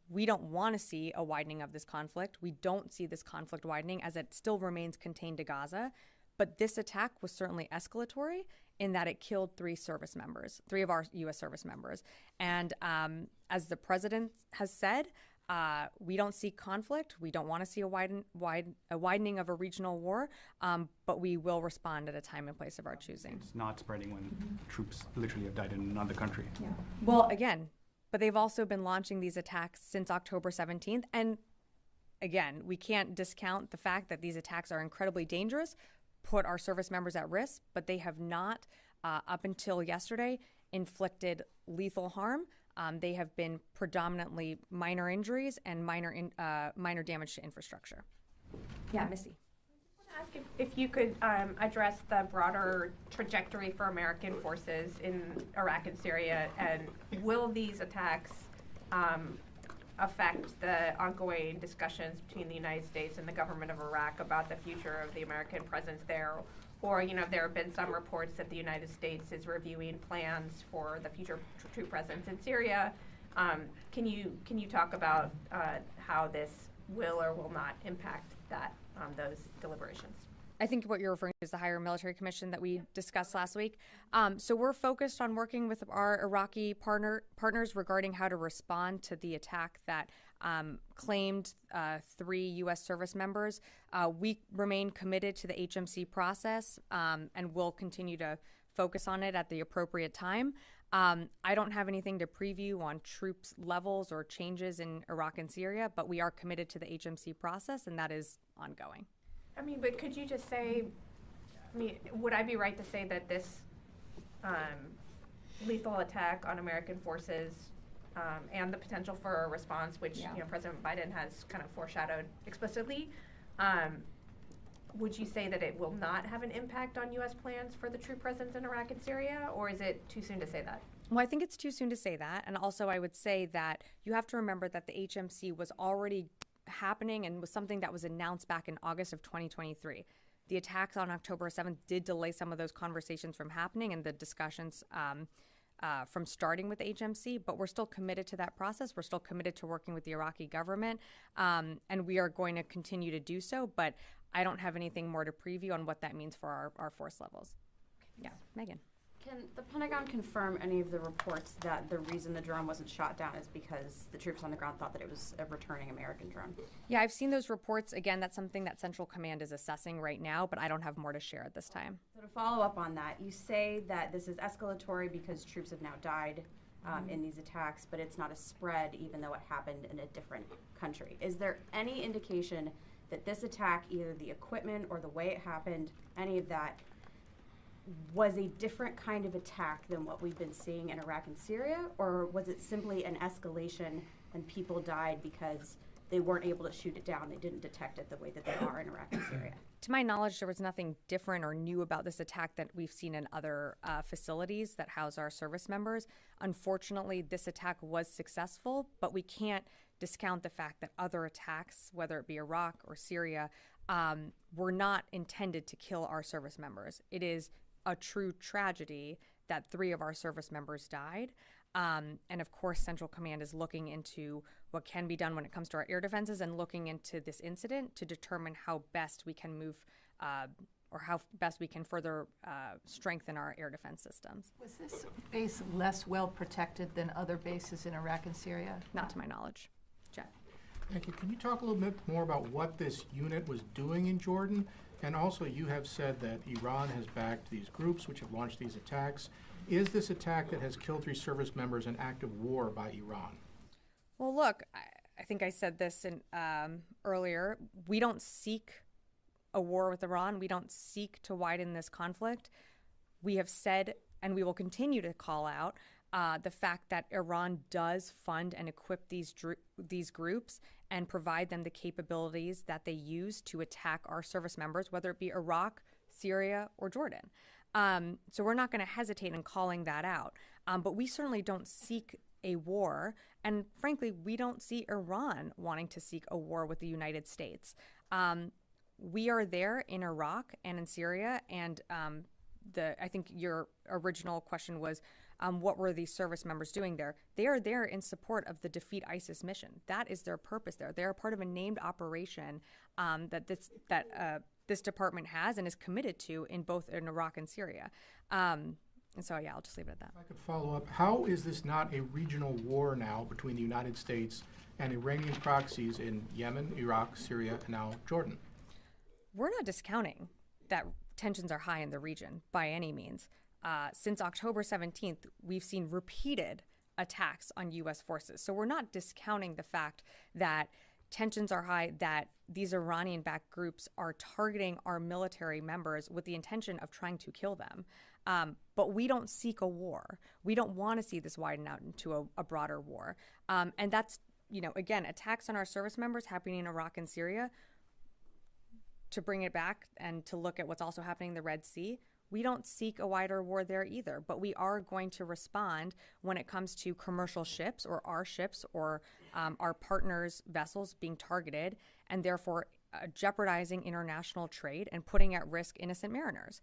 We don't want to see a widening of this conflict. We don't see this conflict widening as it still remains contained to Gaza. But this attack was certainly escalatory in that it killed three of our U.S. service members. And as the president has said, we don't seek conflict. We don't want to see a widening of a regional war, but we will respond at a time and place of our choosing. It's not spreading when troops literally have died in another country. Yeah. Well, again, but they've also been launching these attacks since October 17th. And again, we can't discount the fact that these attacks are incredibly dangerous, put our service members at risk, but they have not, up until yesterday, inflicted lethal harm. They have been predominantly minor injuries and minor damage to infrastructure. Yeah, Missy. I want to ask if you could address the broader trajectory for American forces in Iraq and Syria, and will these attacks affect the ongoing discussions between the United States and the government of Iraq about the future of the American presence there? Or, there have been some reports that the United States is reviewing plans for the future troop presence in Syria. Can you talk about how this will or will not impact those deliberations? I think what you're referring to is the higher military commission that we discussed last week. So we're focused on working with our Iraqi partners regarding how to respond to the attack that claimed 3 U.S. service members. We remain committed to the HMC process and will continue to focus on it at the appropriate time. I don't have anything to preview on troops levels or changes in Iraq and Syria, but we are committed to the HMC process, and that is ongoing. But could you just say, would I be right to say that this lethal attack on American forces and the potential for a response, which President Biden has kind of foreshadowed explicitly, would you say that it will not have an impact on U.S. plans for the troop presence in Iraq and Syria, or is it too soon to say that? Well, I think it's too soon to say that. And also I would say that you have to remember that the HMC was already happening and was something that was announced back in August of 2023. The attacks on October 7th did delay some of those conversations from happening and the discussions from starting with HMC, but we're still committed to that process. We're still committed to working with the Iraqi government, and we are going to continue to do so, but I don't have anything more to preview on what that means for our force levels. Yeah, Megan. Can the Pentagon confirm any of the reports that the reason the drone wasn't shot down is because the troops on the ground thought that it was a returning American drone? Yeah, I've seen those reports. Again, that's something that Central Command is assessing right now, but I don't have more to share at this time. So to follow up on that, you say that this is escalatory because troops have now died in these attacks, but it's not a spread even though it happened in a different country. Is there any indication that this attack, either the equipment or the way it happened, any of that, was a different kind of attack than what we've been seeing in Iraq and Syria, or was it simply an escalation and people died because they weren't able to shoot it down? They didn't detect it the way that they are in Iraq and Syria. To my knowledge, there was nothing different or new about this attack that we've seen in other facilities that house our service members. Unfortunately, this attack was successful, but we can't discount the fact that other attacks, whether it be Iraq or Syria, were not intended to kill our service members. It is a true tragedy that 3 of our service members died. And of course, Central Command is looking into what can be done when it comes to our air defenses and looking into this incident to determine how best we can move or how best we can further strengthen our air defense systems. Was this base less well protected than other bases in Iraq and Syria? Not to my knowledge. Jeff. Thank you. Can you talk a little bit more about what this unit was doing in Jordan? And also, you have said that Iran has backed these groups which have launched these attacks. Is this attack that has killed 3 service members an act of war by Iran? Well, look, I think I said this earlier. We don't seek a war with Iran. We don't seek to widen this conflict. We have said, and we will continue to call out, the fact that Iran does fund and equip these groups and provide them the capabilities that they use to attack our service members, whether it be Iraq, Syria, or Jordan. So we're not going to hesitate in calling that out. But we certainly don't seek a war. And frankly, we don't see Iran wanting to seek a war with the United States. We are there in Iraq and in Syria. And I think your original question was what were these service members doing there? They are there in support of the Defeat ISIS mission. That is their purpose there. They are part of a named operation that this department has and is committed to in both in Iraq and Syria. And so, yeah, I'll just leave it at that. If I could follow up, how is this not a regional war now between the United States and Iranian proxies in Yemen, Iraq, Syria, and now Jordan? We're not discounting that tensions are high in the region by any means. Since October 17th, we've seen repeated attacks on U.S. forces. So we're not discounting the fact that tensions are high, that these Iranian-backed groups are targeting our military members with the intention of trying to kill them. But we don't seek a war. We don't want to see this widen out into a broader war. And that's, again, attacks on our service members happening in Iraq and Syria. To bring it back and to look at what's also happening in the Red Sea, we don't seek a wider war there either, but we are going to respond when it comes to commercial ships or our partners' vessels being targeted and therefore jeopardizing international trade and putting at risk innocent mariners.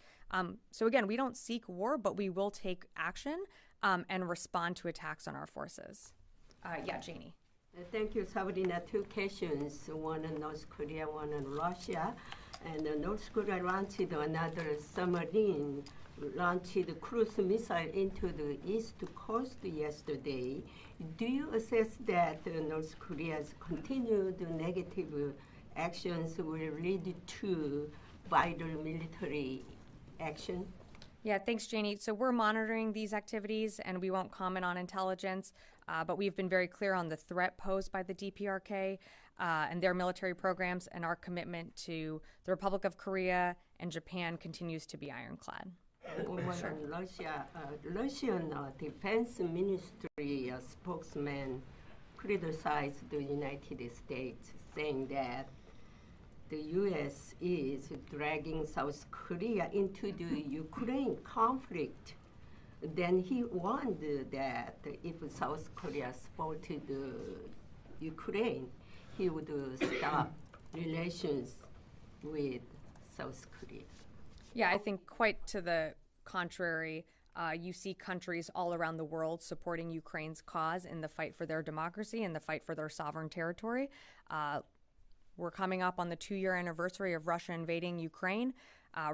So again, we don't seek war, but we will take action and respond to attacks on our forces. Janie. Thank you, Sabrina. Two questions, one on North Korea, one on Russia. And North Korea launched another submarine, launched cruise missile into the east coast yesterday. Do you assess that North Korea's continued negative actions will lead to vital military action? Yeah, thanks, Janie. So we're monitoring these activities, and we won't comment on intelligence, but we've been very clear on the threat posed by the DPRK and their military programs, and our commitment to the Republic of Korea and Japan continues to be ironclad. Sure. Russia, Russian Defense Ministry spokesman criticized the United States, saying that the U.S. is dragging South Korea into the Ukraine conflict. Then he warned that if South Korea supported Ukraine, he would stop relations with South Korea. Yeah, I think quite to the contrary. You see countries all around the world supporting Ukraine's cause in the fight for their democracy and the fight for their sovereign territory. We're coming up on the 2-year anniversary of Russia invading Ukraine.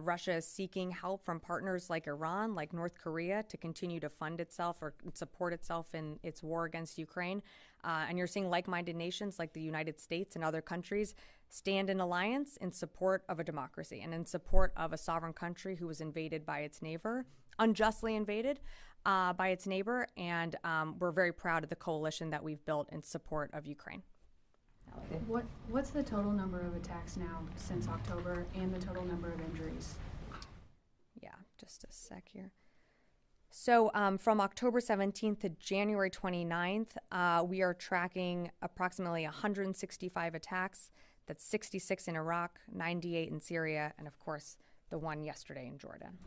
Russia is seeking help from partners like Iran, like North Korea, to continue to fund itself or support itself in its war against Ukraine. And you're seeing like-minded nations like the United States and other countries stand in alliance in support of a democracy and in support of a sovereign country who was invaded by its neighbor, unjustly invaded by its neighbor. And we're very proud of the coalition that we've built in support of Ukraine. What's the total number of attacks now since October and the total number of injuries? Yeah, just a sec here. So from October 17th to January 29th, we are tracking approximately 165 attacks. That's 66 in Iraq, 98 in Syria, and of course, the one yesterday in Jordan.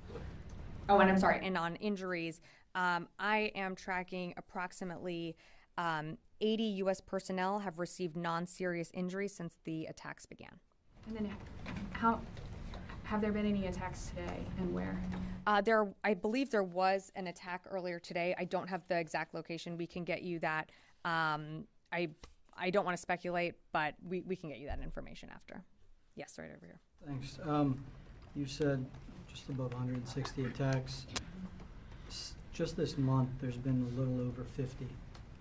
Oh, and I'm sorry, and on injuries, I am tracking approximately 80 U.S. personnel have received non-serious injuries since the attacks began. And then have there been any attacks today, and where? I believe there was an attack earlier today. I don't have the exact location. We can get you that. I don't want to speculate, but we can get you that information after. Yes, right over here. Thanks. You said just above 160 attacks. Just this month, there's been a little over 50.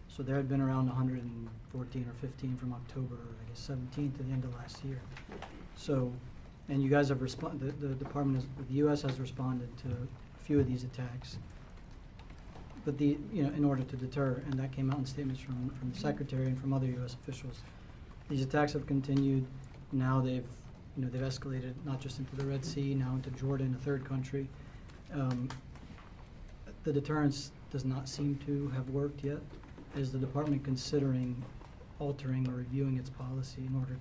So there had been around 114 or 15 from October, I guess, 17th to the end of last year. So, and you guys have responded, the U.S. has responded to a few of these attacks. But in order to deter, and that came out in statements from the Secretary and from other U.S. officials. These attacks have continued. Now they've escalated not just into the Red Sea, now into Jordan, a third country. The deterrence does not seem to have worked yet. Is the department considering altering or reviewing its policy in order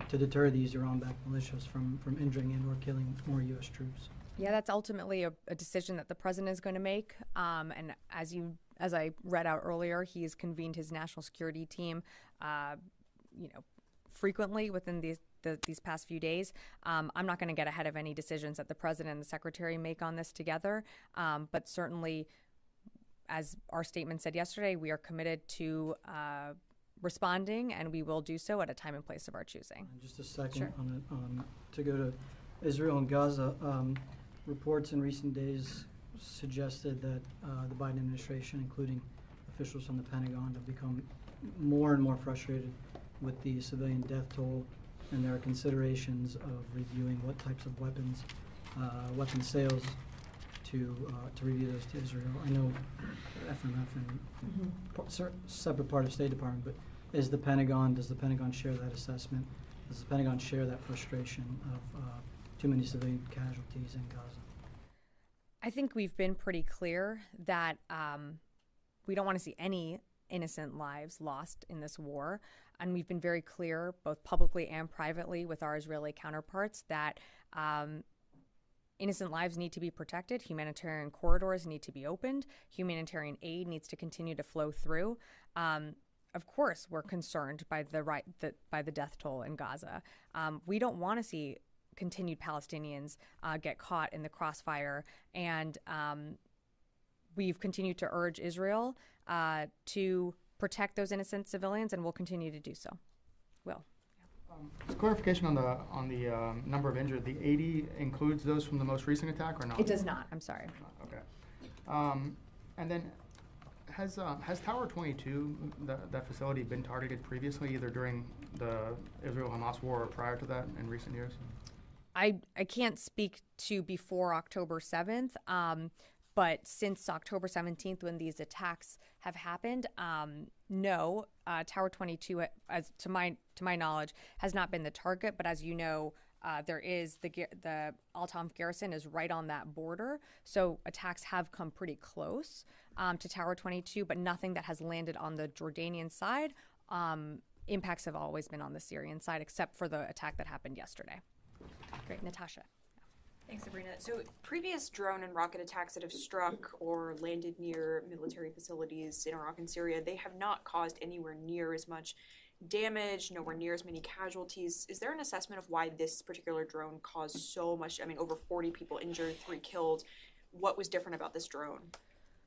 to deter these Iran-backed militias from injuring and or killing more U.S. troops? Yeah, that's ultimately a decision that the president is going to make. And as I read out earlier, he has convened his national security team, frequently within these past few days. I'm not going to get ahead of any decisions that the president and the secretary make on this together, but certainly as our statement said yesterday, we are committed to responding, and we will do so at a time and place of our choosing. Just a second Sure. on it, to go to Israel and Gaza. Reports in recent days suggested that the Biden administration, including officials from the Pentagon, have become more and more frustrated with the civilian death toll, and there are considerations of reviewing what types of weapons, weapon sales, to review those to Israel. I know FMF and separate part of State Department, but does the Pentagon share that assessment? Does the Pentagon share that frustration of too many civilian casualties in Gaza? I think we've been pretty clear that we don't want to see any innocent lives lost in this war. And we've been very clear, both publicly and privately, with our Israeli counterparts that innocent lives need to be protected. Humanitarian corridors need to be opened. Humanitarian aid needs to continue to flow through. Of course, we're concerned by the death toll in Gaza. We don't want to see continued Palestinians get caught in the crossfire, and we've continued to urge Israel to protect those innocent civilians, and we'll continue to do so. Will. Just clarification on the number of injured. The 80 includes those from the most recent attack or not? It does not. I'm sorry. Okay. And then has Tower 22, that facility, been targeted previously, either during the Israel-Hamas war or prior to that in recent years? I can't speak to before October 7th, but since October 17th, when these attacks have happened, no, Tower 22, as to my knowledge, has not been the target. But as you know, there is the Al-Tanf garrison is right on that border, so attacks have come pretty close to Tower 22, but nothing that has landed on the Jordanian side. Impacts have always been on the Syrian side, except for the attack that happened yesterday. Great, Natasha. Thanks, Sabrina. So previous drone and rocket attacks that have struck or landed near military facilities in Iraq and Syria, they have not caused anywhere near as much damage, nowhere near as many casualties. Is there an assessment of why this particular drone caused so much, over 40 people injured, 3 killed? What was different about this drone?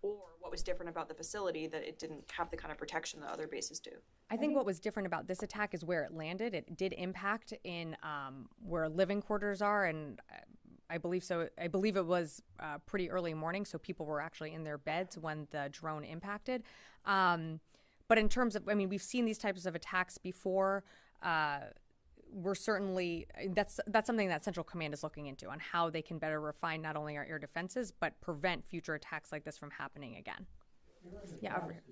Or what was different about the facility that it didn't have the kind of protection that other bases do? I think what was different about this attack is where it landed. It did impact in where living quarters are, and I believe so. I believe it was pretty early morning, so people were actually in their beds when the drone impacted. But in terms of, we've seen these types of attacks before. We're certainly, that's something that Central Command is looking into, on how they can better refine not only our air defenses, but prevent future attacks like this from happening again. Yeah, over here.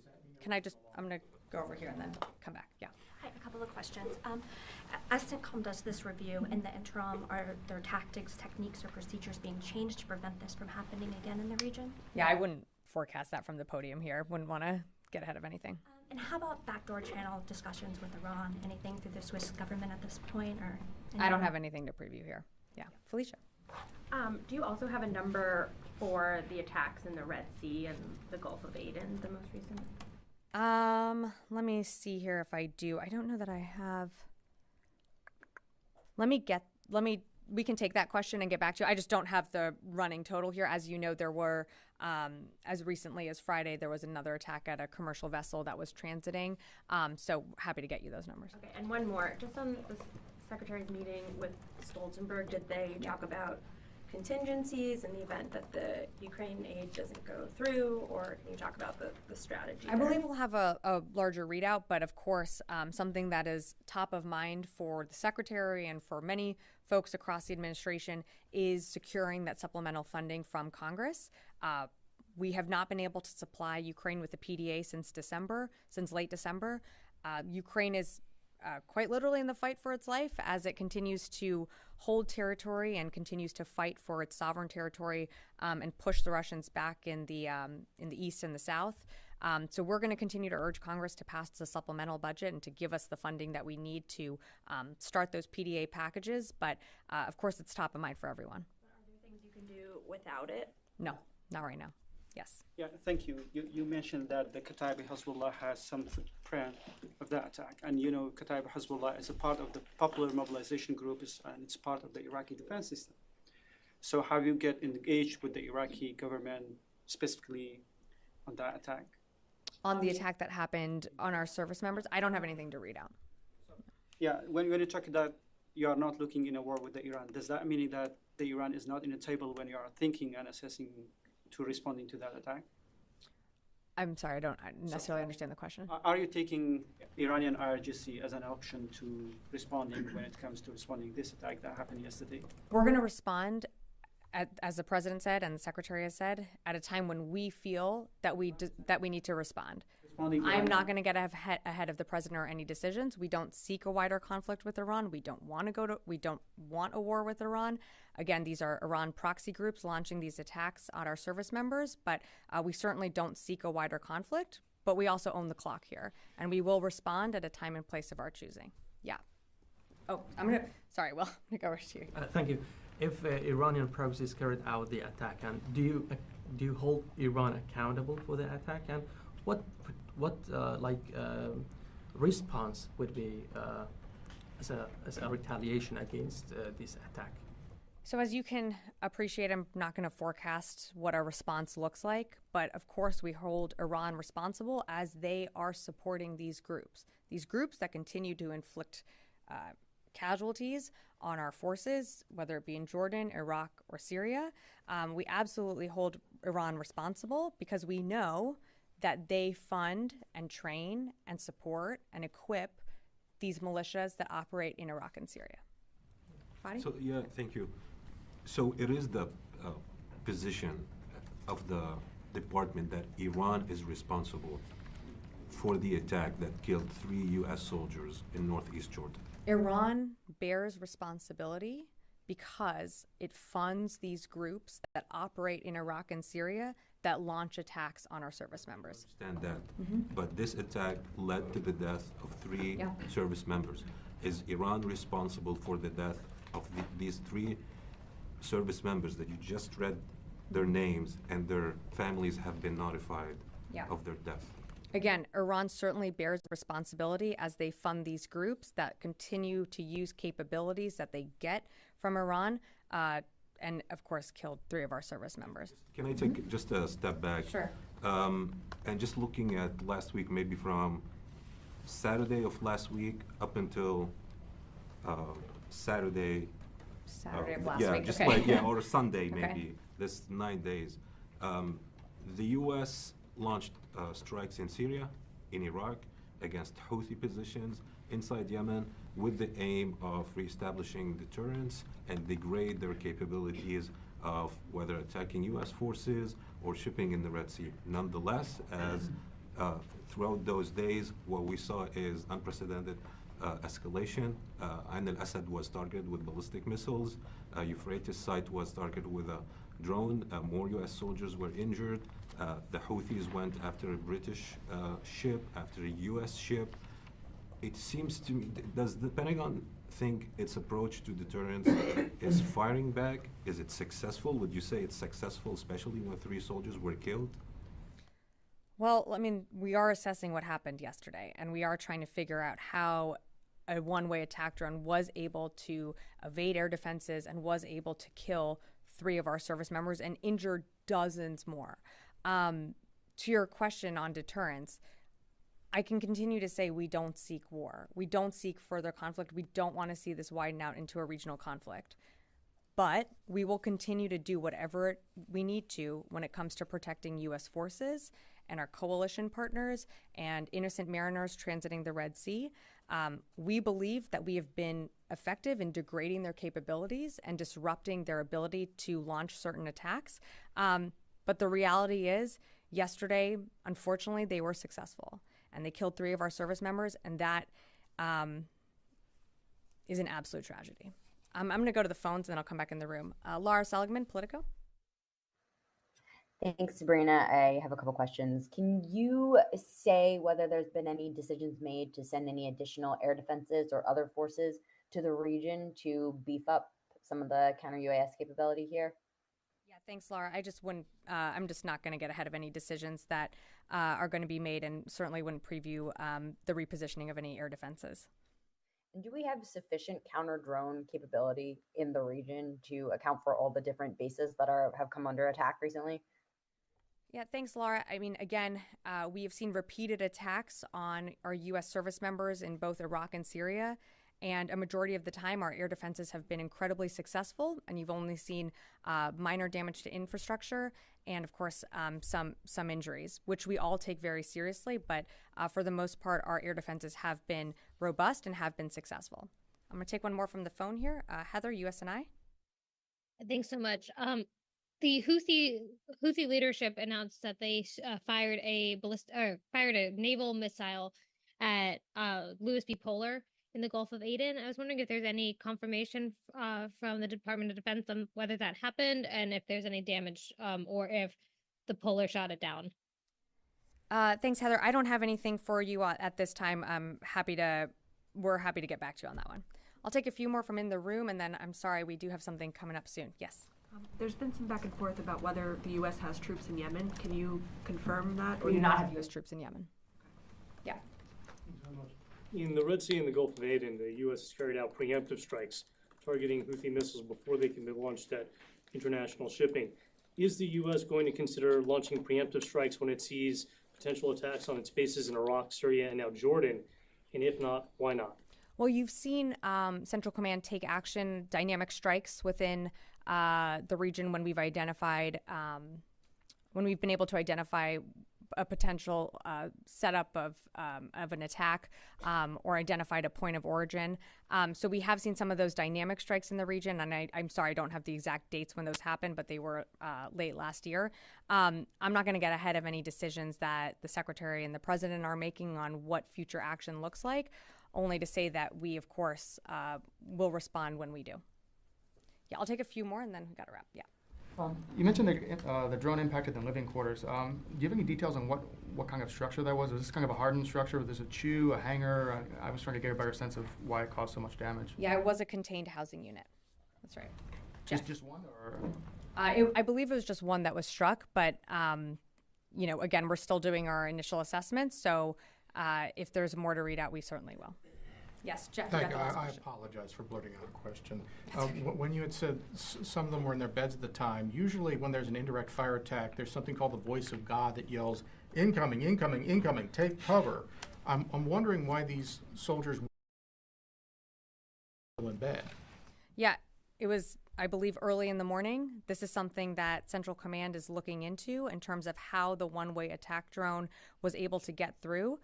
I'm going to go over here and then come back. Yeah. Hi, a couple of questions. As CENTCOM does this review, in the interim, are there tactics, techniques, or procedures being changed to prevent this from happening again in the region? Yeah, I wouldn't forecast that from the podium here. Wouldn't want to get ahead of anything. And how about backdoor channel discussions with Iran? Anything through the Swiss government at this point? Or I don't have anything to preview here. Yeah. Felicia. Do you also have a number for the attacks in the Red Sea and the Gulf of Aden, the most recent? Let me see here if I do. I don't know that I have. We can take that question and get back to you. I just don't have the running total here. As you know, there were, as recently as Friday, there was another attack at a commercial vessel that was transiting. So happy to get you those numbers. Okay, and one more. Just on the Secretary's meeting with Stoltenberg, did they talk about contingencies in the event that the Ukraine aid doesn't go through, or can you talk about the strategy? I believe we'll have a larger readout, but of course, something that is top of mind for the Secretary and for many folks across the administration is securing that supplemental funding from Congress. We have not been able to supply Ukraine with the PDA since late December. Ukraine is quite literally in the fight for its life as it continues to hold territory and continues to fight for its sovereign territory and push the Russians back in the east and the south. So we're going to continue to urge Congress to pass the supplemental budget and to give us the funding that we need to start those PDA packages. But of course, it's top of mind for everyone. Are there things you can do without it? No, not right now. Yes. Yeah, thank you. You mentioned that the Kataib Hezbollah has some footprint of that attack. And Kataib Hezbollah is a part of the Popular Mobilization Group, and it's part of the Iraqi defense system. So how you get engaged with the Iraqi government, specifically on that attack? On the attack that happened on our service members, I don't have anything to read out. Yeah, when you talk that you are not looking in a war with the Iran, does that mean that the Iran is not in the table when you are thinking and assessing to responding to that attack? I'm sorry, I don't necessarily understand the question. Are you taking Iranian IRGC as an option to responding when it comes to responding this attack that happened yesterday? We're going to respond, as the president said and the secretary has said, at a time when we feel that we need to respond. I'm not going to get ahead of the president or any decisions. We don't seek a wider conflict with Iran. We don't want a war with Iran. Again, these are Iran proxy groups launching these attacks on our service members, but we certainly don't seek a wider conflict, but we also own the clock here, and we will respond at a time and place of our choosing. Yeah. Oh, I'm going to go over to you. Thank you. If Iranian proxies carried out the attack, and do you hold Iran accountable for the attack, and what response would be as a retaliation against this attack? So as you can appreciate, I'm not going to forecast what our response looks like, but of course we hold Iran responsible as they are supporting these groups that continue to inflict casualties on our forces, whether it be in Jordan, Iraq, or Syria. We absolutely hold Iran responsible because we know that they fund and train and support and equip these militias that operate in Iraq and Syria. Fadi? So, yeah, thank you. So it is the position of the department that Iran is responsible for the attack that killed 3 U.S. soldiers in northeast Jordan. Iran bears responsibility because it funds these groups that operate in Iraq and Syria that launch attacks on our service members. I understand that, but this attack led to the death of 3 service members. Is Iran responsible for the death of these 3 service members that you just read their names and their families have been notified of their death? Again, Iran certainly bears responsibility as they fund these groups that continue to use capabilities that they get from Iran, and of course killed 3 of our service members. Can I take just a step back? Sure. And just looking at last week, maybe from Saturday of last week up until Saturday of last week, just okay. or Sunday maybe, Okay. this 9 days. The U.S. launched strikes in Syria, in Iraq, against Houthi positions inside Yemen with the aim of reestablishing deterrence and degrade their capabilities of whether attacking U.S. forces or shipping in the Red Sea. Nonetheless, as throughout those days, what we saw is unprecedented escalation. Ain al-Assad was targeted with ballistic missiles. Euphrates site was targeted with a drone. More U.S. soldiers were injured. The Houthis went after a British ship, after a U.S. ship. It seems to me, does the Pentagon think its approach to deterrence is firing back? Is it successful? Would you say it's successful, especially when 3 soldiers were killed? Well, I mean, we are assessing what happened yesterday, and we are trying to figure out how a one-way attack drone was able to evade air defenses and was able to kill 3 of our service members and injure dozens more. To your question on deterrence, I can continue to say we don't seek war. We don't seek further conflict. We don't want to see this widen out into a regional conflict. But we will continue to do whatever we need to when it comes to protecting U.S. forces and our coalition partners and innocent mariners transiting the Red Sea. We believe that we have been effective in degrading their capabilities and disrupting their ability to launch certain attacks. But the reality is, yesterday, unfortunately, they were successful. And they killed 3 of our service members, and that is an absolute tragedy. I'm going to go to the phones, and then I'll come back in the room. Laura Seligman, Politico. Thanks, Sabrina. I have a couple questions. Can you say whether there's been any decisions made to send any additional air defenses or other forces to the region to beef up some of the counter-UAS capability here? Yeah, thanks, Laura. I'm just not going to get ahead of any decisions that are going to be made, and certainly wouldn't preview the repositioning of any air defenses. And do we have sufficient counter-drone capability in the region to account for all the different bases that have come under attack recently? Yeah, thanks, Laura. I mean, again, we have seen repeated attacks on our U.S. service members in both Iraq and Syria, and a majority of the time, our air defenses have been incredibly successful, and you've only seen minor damage to infrastructure and, of course, some injuries, which we all take very seriously. But for the most part, our air defenses have been robust and have been successful. I'm going to take one more from the phone here. Heather, USNI. Thanks so much. The Houthi leadership announced that they fired a naval missile at Louis B. Polar in the Gulf of Aden. I was wondering if there's any confirmation from the Department of Defense on whether that happened and if there's any damage or if the Polar shot it down. Thanks, Heather. I don't have anything for you at this time. We're happy to get back to you on that one. I'll take a few more from in the room, and then I'm sorry, we do have something coming up soon. Yes. There's been some back and forth about whether the U.S. has troops in Yemen. Can you confirm that? We do not have U.S. troops in Yemen. Yeah. In the Red Sea and the Gulf of Aden, the U.S. has carried out preemptive strikes targeting Houthi missiles before they can be launched at international shipping. Is the U.S. going to consider launching preemptive strikes when it sees potential attacks on its bases in Iraq, Syria, and now Jordan? And if not, why not? Well, you've seen Central Command take action, dynamic strikes within the region when we've identified, when we've been able to identify a potential setup of an attack or identified a point of origin. So we have seen some of those dynamic strikes in the region, and I'm sorry, I don't have the exact dates when those happened, but they were late last year. I'm not going to get ahead of any decisions that the Secretary and the President are making on what future action looks like, only to say that we, of course, will respond when we do. Yeah, I'll take a few more and then we got to wrap. Yeah. You mentioned the drone impacted the living quarters. Do you have any details on what kind of structure that was? Was this kind of a hardened structure? Was this a chew, a hangar? I was trying to get a better sense of why it caused so much damage. Yeah, it was a contained housing unit. That's right. Just one, or? I believe it was just one that was struck, but again, we're still doing our initial assessments. So if there's more to read out, we certainly will. Yes, Jeff. Thank you. I apologize for blurting out a question. When you had said some of them were in their beds at the time, usually when there's an indirect fire attack, there's something called the voice of God that yells, "Incoming, incoming, incoming, take cover." I'm wondering why these soldiers were in bed. Yeah, it was, I believe, early in the morning. This is something that Central Command is looking into in terms of how the one-way attack drone was able to get through.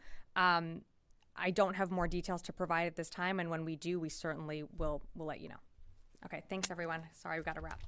I don't have more details to provide at this time, and when we do, we certainly will let you know. Okay, thanks, everyone. Sorry, we've got to wrap.